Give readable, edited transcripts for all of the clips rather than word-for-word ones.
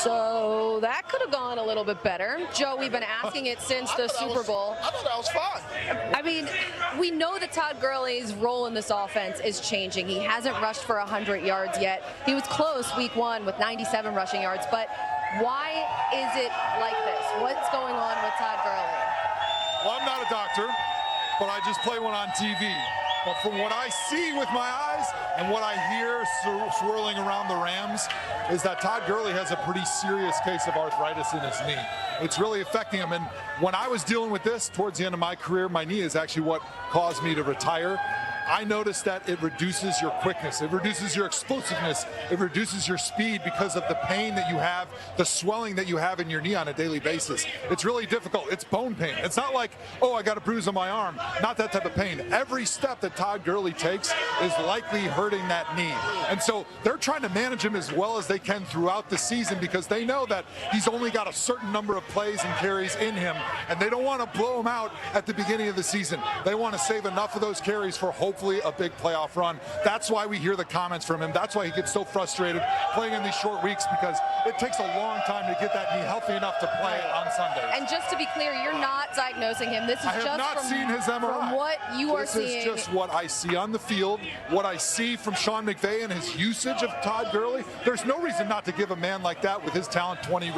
So that could have gone a little bit better. Joe, we've been asking it since the Super Bowl. I thought that was fine. I mean, we know that Todd Gurley's role in this offense is changing. He hasn't rushed for 100 yards yet. He was close week 1 with 97 rushing yards. But why is it like this? What's going on with Todd Gurley? Well, I'm not a doctor, but I just play one on TV. But from what I see with my eyes and what I hear swirling around the Rams is that Todd Gurley has a pretty serious case of arthritis in his knee. It's really affecting him. And when I was dealing with this towards the end of my career, my knee is actually what caused me to retire. I noticed that it reduces your quickness, it reduces your explosiveness, it reduces your speed because of the pain that you have, the swelling that you have in your knee on a daily basis. It's really difficult. It's bone pain. It's not like, oh, I got a bruise on my arm. Not that type of pain. Every step that Todd Gurley takes is likely hurting that knee. And so they're trying to manage him as well as they can throughout the season because they know that he's only got a certain number of plays and carries in him, and they don't want to blow him out at the beginning of the season. They want to save enough of those carries for hopefully a big playoff run. That's why we hear the comments from him. That's why he gets so frustrated playing in these short weeks, because it takes a long time to get that knee healthy enough to play on Sundays. And just to be clear, you're not diagnosing him. This is I have just not seen his MRI. from what you are seeing. This is just what I see on the field, what I see from Sean McVay and his usage of Todd Gurley. There's no reason not to give a man like that with his talent 20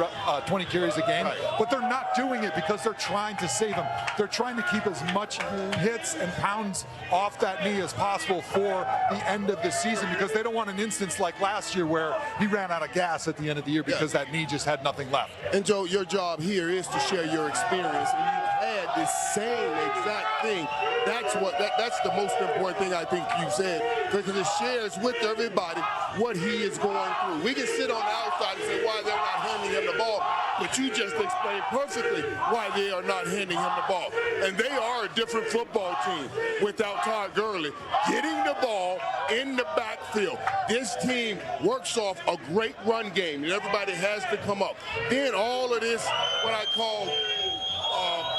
carries a game, but they're not doing it because they're trying to save him. They're trying to keep as much hits and pounds off that knee as possible for the end of the season, because they don't want an instance like last year where he ran out of gas at the end of the year because that knee just had nothing left. And Joe, your job here is to share your experience, and you had the same exact thing. That's the most important thing I think you said, because it shares with everybody what he is going through. We can sit on the outside and say why they're not handing him the ball, but you just explained perfectly why they are not handing him the ball. And they are a different football team without Todd Gurley getting the ball in the backfield. This team works off a great run game, and everybody has to come up. Then all of this, what I call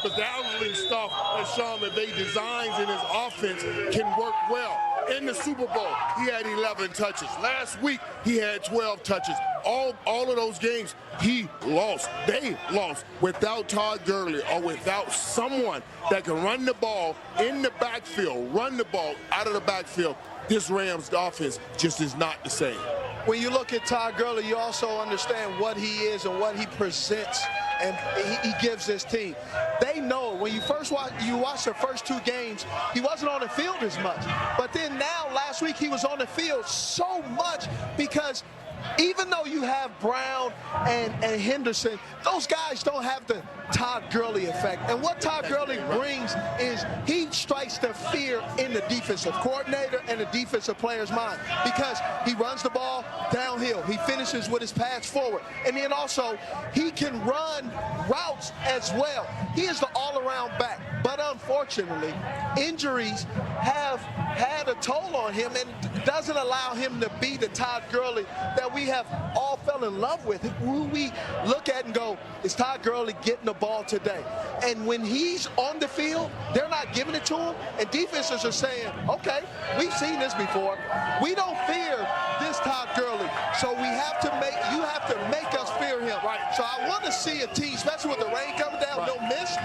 bedazzling stuff that Sean McVay designs in his offense, can work well. In the Super Bowl, he had 11 touches. Last week, he had 12 touches. All of those games, he lost. They lost without Todd Gurley, or without someone that can run the ball in the backfield, run the ball out of the backfield. This Rams offense just is not the same. When you look at Todd Gurley, you also understand what he is and what he presents, and he gives this team. They know when you watch the first 2 games, he wasn't on the field as much. But then now, last week, he was on the field so much because even though you have Brown and Henderson, those guys don't have the Todd Gurley effect. And what Todd Gurley brings is he strikes the fear in the defensive coordinator and the defensive player's mind, because he runs the ball downhill. He finishes with his pass forward. And then also, he can run routes as well. He is the all-around back. But unfortunately, injuries have had a toll on him and doesn't allow him to be the Todd Gurley that we have all fell in love with, who we look at and go, is Todd Gurley getting the ball today? And when he's on the field, they're not giving it to him, and defenses are saying, okay, we've seen this before. We don't fear this Todd Gurley, so you have to make us fear him. Right. So I want to see a team, especially with the rain coming down, no miss.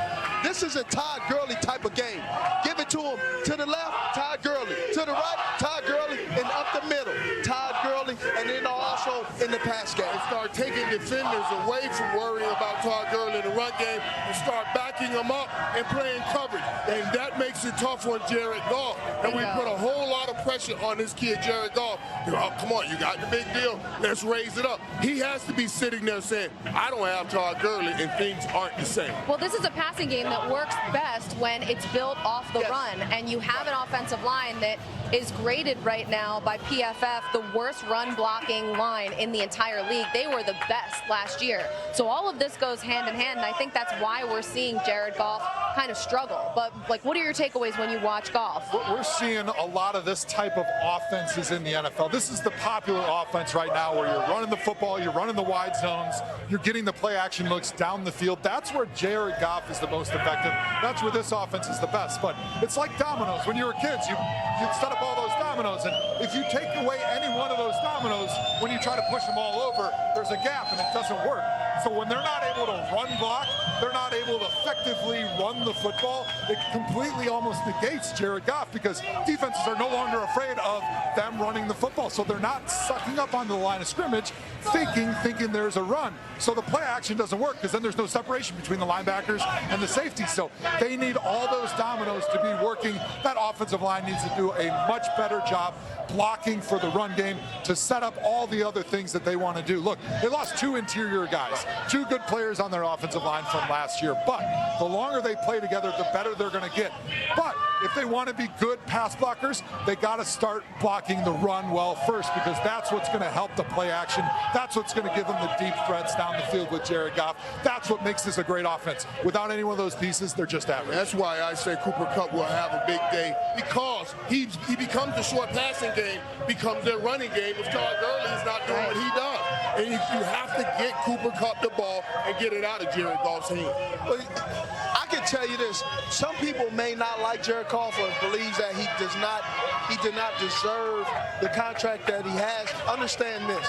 This is a Todd Gurley type of game. Give it to him to the left, Todd Gurley. To the right, Todd Gurley, and up the middle, Todd Gurley, and then also in the pass game. And start taking defenders away from worrying about Todd Gurley in the run game and start backing them up and playing coverage. And that makes it tough on Jared Goff. And we put a whole lot of pressure on this kid, Jared Goff. Oh, come on, you got the big deal. Let's raise it up. He has to be sitting there saying, I don't have Todd Gurley, and things aren't the same. Well, this is a passing game that works best when it's built off the run, and you have an offensive line that is graded right now by PFF the worst run blocking line in the entire league. They were the best last year. So all of this goes hand in hand, and I think that's why we're seeing Jared Goff kind of struggle. But like, what are your takeaways when you watch Goff? We're seeing a lot of this type of offenses in the NFL. This is the popular offense right now where you're running the football, you're running the wide zones, you're getting the play action looks down the field. That's where Jared Goff is the most effective. That's where this offense is the best. But it's like dominoes. When you were kids, you'd set up all those dominoes, and if you take away any one of those dominoes, when you try to push them all over, there's a gap and it doesn't work. So when they're not able to run block, they're not able to effectively run the football, it completely almost negates Jared Goff because defenses are no longer afraid of them running the football. So they're not sucking up onto the line of scrimmage, thinking there's a run. So the play action doesn't work because then there's no separation between the linebackers and the safeties. So they need all those dominoes to be working. That offensive line needs to do a much better job blocking for the run game to set up all the other things that they want to do. Look, they lost 2 interior guys, 2 good players on their offensive line from last year, but the longer they play together, the better they're going to get. But if they want to be good pass blockers, they got to start blocking the run well first because that's what's going to help the play action. That's what's going to give them the deep threats down the field with Jared Goff. That's what makes this a great offense. Without any one of those pieces, they're just average. That's why I say Cooper Kupp will have a big day because he becomes the short passing game, becomes their running game if Todd Gurley is not doing what he does. And you have to get Cooper Kupp the ball and get it out of Jared Goff's hand. I can tell you this, some people may not like Jared Goff or believes that he did not deserve the contract that he has. Understand this.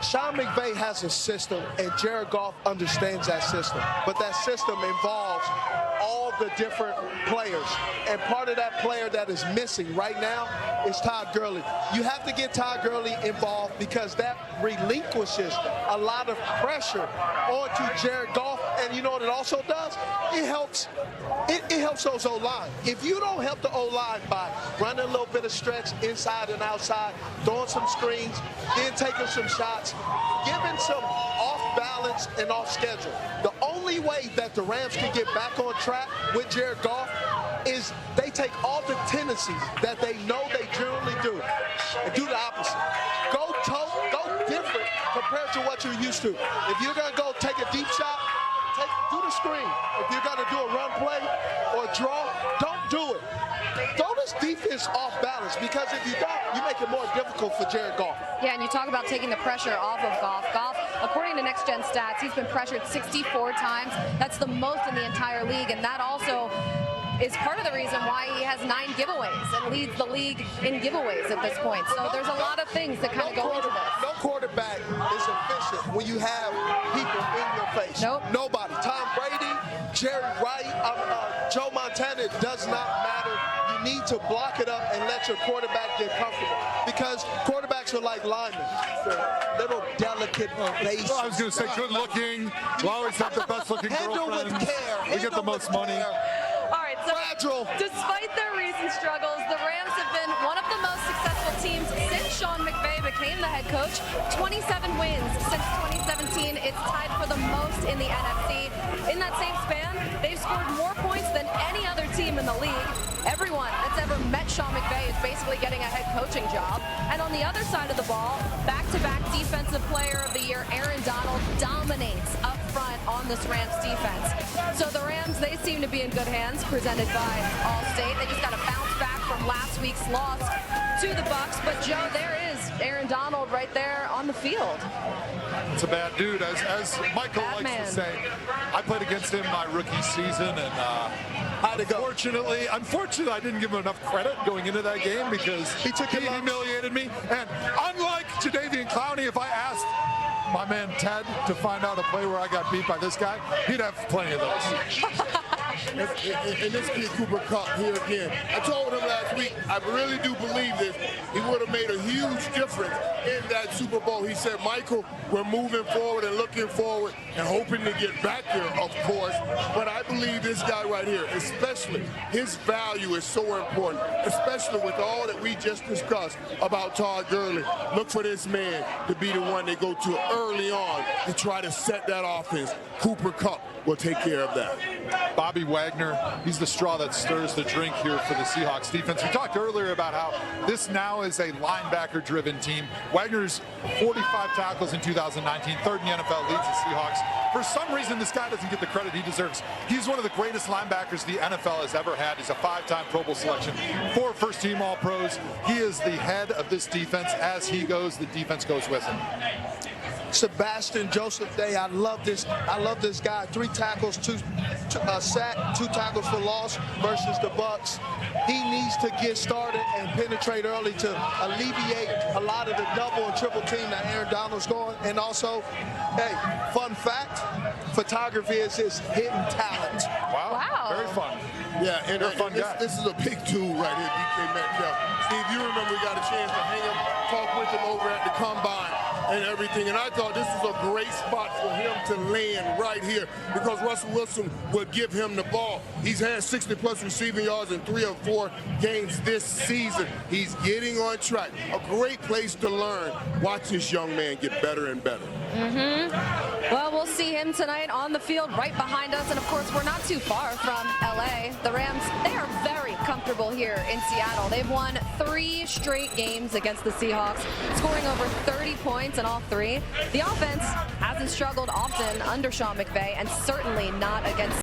Sean McVay has a system, and Jared Goff understands that system. But that system involves all the different players. And part of that player that is missing right now is Todd Gurley. You have to get Todd Gurley involved because that relinquishes a lot of pressure onto Jared Goff. And you know what it also does? It helps those O-line. If you don't help the O-line by running a little bit of stretch inside and outside, throwing some screens, then taking some shots, giving some off balance and off schedule. The only way that the Rams can get back on track with Jared Goff is they take all the tendencies that they know they generally do and do the opposite. Go different compared to what you're used to. If you're going to go take a deep shot, do the screen. If you're going to do a run play or draw, don't do it. Throw this defense off balance because if you don't, you make it more difficult for Jared Goff. Yeah, and you talk about taking the pressure off of Goff. Goff, according to Next Gen Stats, he's been pressured 64 times. That's the most in the entire league, and that also is part of the reason why he has 9 giveaways and leads the league in giveaways at this point. So there's a lot of things that kind of go into this. No quarterback is efficient when you have people in your face. Nope. Nobody. Tom Brady, Jerry Wright, Joe Montana, it does not matter. You need to block it up and let your quarterback get comfortable because quarterbacks are like linemen. They're little delicate faces. Well, I was going to say good looking. We always have the best looking girlfriends. Handle with care. We get the most money. All right, so Fragile. despite their recent struggles, the Rams have been one of the most successful teams since Sean McVay became the head coach. 27 wins since 2017. It's tied for the most in the NFC. In that same span, they've scored more points than any other team in the league. Everyone that's ever met Sean McVay is basically getting a head coaching job. And on the other side of the ball, back-to-back Defensive Player of the Year, Aaron Donald dominates up front on this Rams defense. So the Rams, they seem to be in good hands, presented by Allstate. They just got to bounce back from last week's loss to the Bucs. But Joe, there is Aaron Donald right there on the field. It's a bad dude. As Michael likes to say, I played against him my rookie season, and unfortunately, I didn't give him enough credit going into that game because he humiliated me. And unlike Jadeveon Clowney, if I asked my man Ted to find out a play where I got beat by this guy, he'd have plenty of those. And this kid Cooper Kupp here again. I told him last week, I really do believe this. He would have made a huge difference in that Super Bowl. He said, Michael, we're moving forward and looking forward and hoping to get back there, of course. But I believe this guy right here, especially his value is so important, especially with all that we just discussed about Todd Gurley. Look for this man to be the one they go to early on to try to set that offense. Cooper Kupp will take care of that. Bobby Bobby Wagner, he's the straw that stirs the drink here for the Seahawks defense. We talked earlier about how this now is a linebacker-driven team. Wagner's 45 tackles in 2019, third in the NFL, leads the Seahawks. For some reason, this guy doesn't get the credit he deserves. He's one of the greatest linebackers the NFL has ever had. He's a 5-time Pro Bowl selection, 4 first-team All-Pros. He is the head of this defense. As he goes, the defense goes with him. Sebastian Joseph Day, I love this guy. 3 tackles, 2 sack, 2 tackles for loss versus the Bucks. He needs to get started and penetrate early to alleviate a lot of the double and triple team that Aaron Donald's going. And also, hey, fun fact, photography is his hidden talent. Wow. Very fun. Yeah, and You're a fun guy. This is a big tool right here, DK Metcalf. Steve, you remember we got a chance to hang him, talk with him over at the Combine and everything, and I thought this was a great spot for him to land right here because Russell Wilson would give him the ball. He's had 60-plus receiving yards in 3 or 4 games this season. He's getting on track. A great place to learn. Watch this young man get better and better. Well, we'll see him tonight on the field right behind us. And, of course, we're not too far from L.A. The Rams, they are very comfortable here in Seattle. They've won 3 straight games against the Seahawks, scoring over 30 points in all 3. The offense hasn't struggled often under Sean McVay, and certainly not against